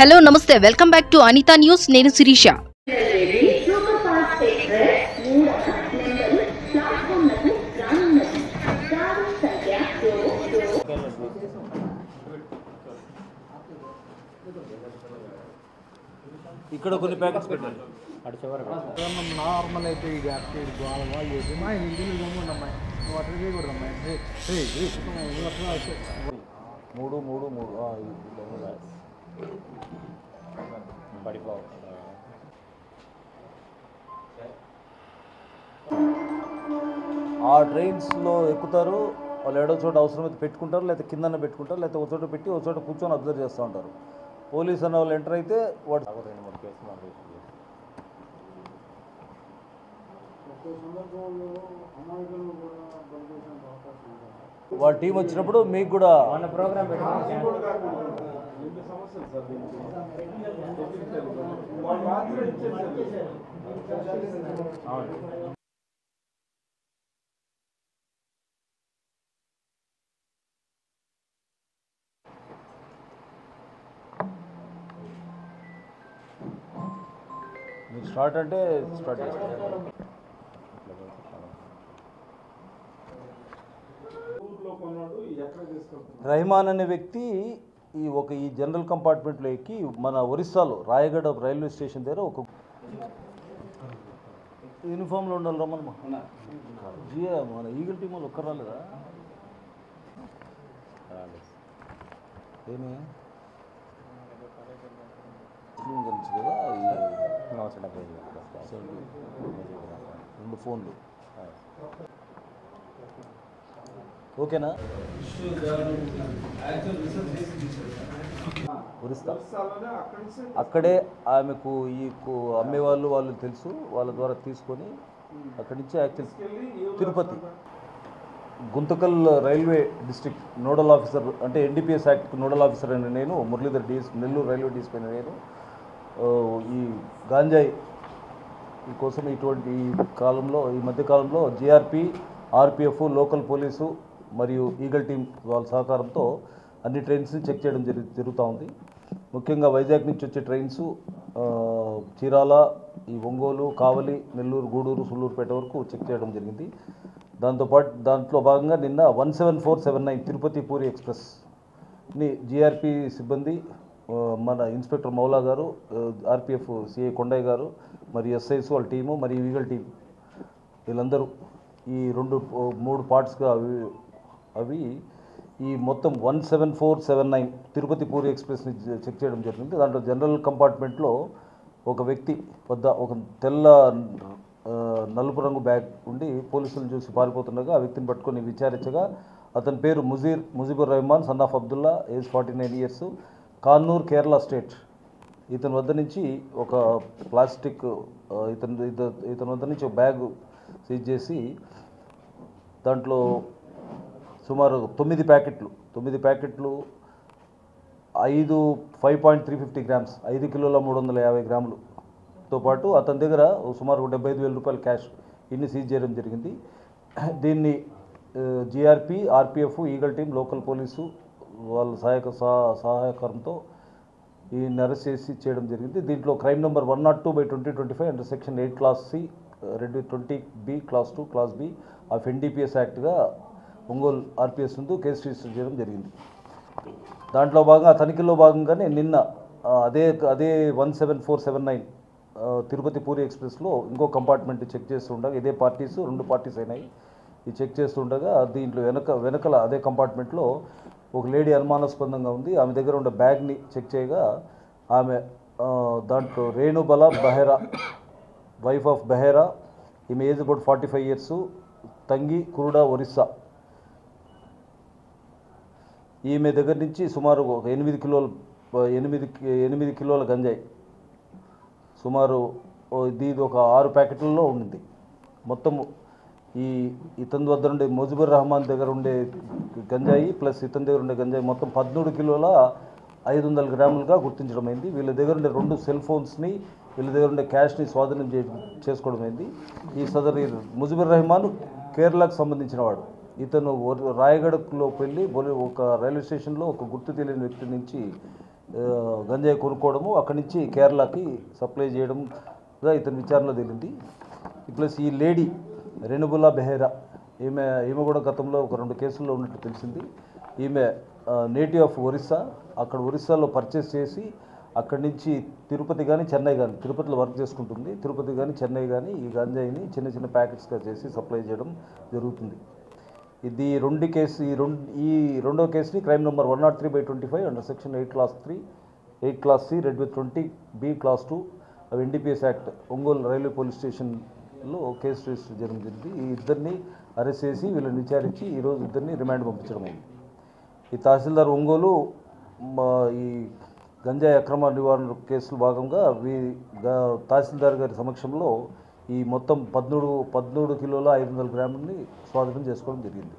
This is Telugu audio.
హలో నమస్తే welcome back to Anitha news. నేను శిరీష. ఇక్కడ కొన్ని ప్యాకెట్స్ పెట్టండి. నార్మల్ అయితే ఇది గోళ చేసి మా ఇంటిని గమ్ముండమ్మా నువ్వు అట్లా చేయకూడదమ్మా మూడు మూడు మూడు పడిపో. ఆ ట్రైన్స్లో ఎక్కుతారు వాళ్ళు ఏడో చోట అవసరమైతే పెట్టుకుంటారు, లేకపోతే కిందన పెట్టుకుంటారు, లేకపోతే ఒక చోట పెట్టి ఒక చోట కూర్చొని అబ్జర్వ్ చేస్తూ ఉంటారు. పోలీస్ అన్న వాళ్ళు ఎంటర్ అయితే వాడు వాళ్ళ టీం వచ్చినప్పుడు మీకు కూడా ప్రోగ్రామ్ మీరు స్టార్ట్ అంటే స్టార్ట్ చేస్తారు. రెహమాన్ అనే వ్యక్తి ఈ జనరల్ కంపార్ట్మెంట్లో ఎక్కి మన ఒరిస్సాలో రాయగఢ రైల్వే స్టేషన్ దగ్గర ఒక యూనిఫామ్లో ఉండాలి రమ్మన్న జియా మన ఈగల్ టీం వాళ్ళు ఒక్కరు రాలేదా? ఏమి గురించి కదా రెండు ఫోన్లు ఓకేనా? ఒరిస్సా అక్కడే ఆమెకు అమ్మేవాళ్ళు వాళ్ళు తెలుసు, వాళ్ళ ద్వారా తీసుకొని అక్కడి నుంచి actual Tirupati Guntakal railway district nodal officer అంటే ఎన్డీపీఎస్ యాక్ట్ నోడల్ ఆఫీసర్ అయిన నేను మురళీధర్ నెల్లూరు రైల్వే డీఎస్పీ అయిన నేను ఈ గాంజాయి కోసం ఈ కాలంలో ఈ మధ్యకాలంలో జీఆర్పీ, ఆర్పిఎఫ్, లోకల్ పోలీసు మరియు ఈగల్ టీం వాళ్ళ సహకారంతో అన్ని ట్రైన్స్ని చెక్ చేయడం జరుగుతూ ఉంది. ముఖ్యంగా వైజాగ్ నుంచి వచ్చే ట్రైన్స్ చీరాల, ఈ ఒంగోలు, కావలి, నెల్లూరు, గూడూరు, సుళ్ళూరుపేట వరకు చెక్ చేయడం జరిగింది. దాంట్లో భాగంగా నిన్న 17479 తిరుపతి పూరి ఎక్స్ప్రెస్ని జీఆర్పీ సిబ్బంది, మన ఇన్స్పెక్టర్ మౌలా గారు, ఆర్పిఎఫ్ సిఐ కొండయ్య గారు మరియు ఎస్ఐస్ వాళ్ళ టీము మరియు ఈగల్ టీం వీళ్ళందరూ ఈ మూడు పార్ట్స్గా అవి ఈ మొత్తం 17479 తిరుపతి పూరి ఎక్స్ప్రెస్ని చెక్ చేయడం జరిగింది. దాంట్లో జనరల్ కంపార్ట్మెంట్లో ఒక వ్యక్తి వద్ద ఒక తెల్ల నలుపు రంగు బ్యాగ్ ఉండి పోలీసులను చూసి పారిపోతుండగా ఆ వ్యక్తిని పట్టుకొని విచారించగా అతని పేరు Mujibur Rahman, son of Abdullah, age 49 years, Kannur, Kerala state. ఇతని వద్ద నుంచి ఒక ప్లాస్టిక్ ఇతని వద్ద నుంచి ఒక బ్యాగ్ సీజ్ చేసి దాంట్లో సుమారు 9 ప్యాకెట్లు 5.350 గ్రామ్స్ 5 కిలోల 350 గ్రాములతో పాటు అతని దగ్గర సుమారు 75,000 రూపాయల క్యాష్ ఇన్ని సీజ్ చేయడం జరిగింది. దీన్ని GRP, RPF, eagle team, local police వాళ్ళ సహాయకారంతో ఈయన్ని అరెస్ట్ చేసి చేయడం జరిగింది. దీంట్లో crime number 102/2025 under section 8 class C 20B class 2 class B of NDPS యాక్ట్గా ఒంగోలు ఆర్పిఎస్ నందు కేసు రిజిస్టర్ చేయడం జరిగింది. దాంట్లో భాగంగా తనిఖీలో భాగంగానే నిన్న అదే 17479 తిరుపతి పూరి ఎక్స్ప్రెస్లో ఇంకో కంపార్ట్మెంట్ చెక్ చేస్తుండగా ఇదే పార్టీస్ 2 పార్టీస్ అయినాయి. ఈ చెక్ చేస్తుండగా దీంట్లో వెనకల అదే కంపార్ట్మెంట్లో ఒక లేడీ అనుమానాస్పదంగా ఉంది. ఆమె దగ్గర ఉన్న బ్యాగ్ని చెక్ చేయగా ఆమె దాంట్లో రేణుబల బెహరా, వైఫ్ ఆఫ్ బెహరా, ఈమె ఏజ్ అబౌట్ 45 ఇయర్స్, తంగి, కురుడా, ఒరిస్సా. ఈమె దగ్గర నుంచి సుమారు ఒక 8 కిలోల గంజాయి సుమారు ఇది ఒక 6 ప్యాకెట్లలో ఉంది. మొత్తం ఇతని వద్ద ఉండే ముజీబుర్ రెహమాన్ దగ్గర ఉండే గంజాయి ప్లస్ ఇతని దగ్గర ఉండే గంజాయి మొత్తం 13 కిలోల 500 గ్రాములుగా గుర్తించడమైంది. వీళ్ళ దగ్గర ఉండే 2 సెల్ ఫోన్స్ని, వీళ్ళ దగ్గర ఉండే క్యాష్ని స్వాధీనం చేసుకోవడమైంది. ఈ సదరు ముజీబుర్ రెహమాన్ కేరళకు సంబంధించిన వాడు. ఇతను రాయగఢలో వెళ్ళి ఒక రైల్వే స్టేషన్లో ఒక గుర్తు తెలియని వ్యక్తి నుంచి గంజాయి కొనుక్కోవడము, అక్కడి నుంచి కేరళకి సప్లై చేయడం ఇతని విచారణలో తేలింది. ప్లస్ ఈ లేడీ రెనుబులా బెహేరా ఈమె కూడా గతంలో ఒక 2 కేసుల్లో ఉన్నట్టు తెలిసింది. ఈమె నేటివ్ ఆఫ్ ఒరిస్సా. అక్కడ ఒరిస్సాలో పర్చేస్ చేసి అక్కడి నుంచి తిరుపతి కానీ చెన్నై కానీ, తిరుపతిలో వర్క్ చేసుకుంటుంది, తిరుపతి కానీ చెన్నై కానీ ఈ గంజాయిని చిన్న చిన్న ప్యాకెట్స్గా చేసి సప్లై చేయడం జరుగుతుంది. ఇది ఈ రెండో కేసుని crime number 103/25 under section 8 Class 3, 8 Class C, red with 20B Class 2 NDPS act Ongole railway police స్టేషన్లో కేసు రిజిస్టర్ చేయడం జరిగింది. ఈ ఇద్దరిని అరెస్ట్ చేసి వీళ్ళని విచారించి ఈరోజు ఇద్దరిని రిమాండ్ పంపించడం అయింది. ఈ తహసీల్దార్ ఒంగోలు ఈ గంజాయి అక్రమ నివారణ కేసులో భాగంగా తహసీల్దార్ గారి సమక్షంలో ఈ మొత్తం 13 కిలోల 500 గ్రాములని స్వాధీనం చేసుకోవడం జరిగింది.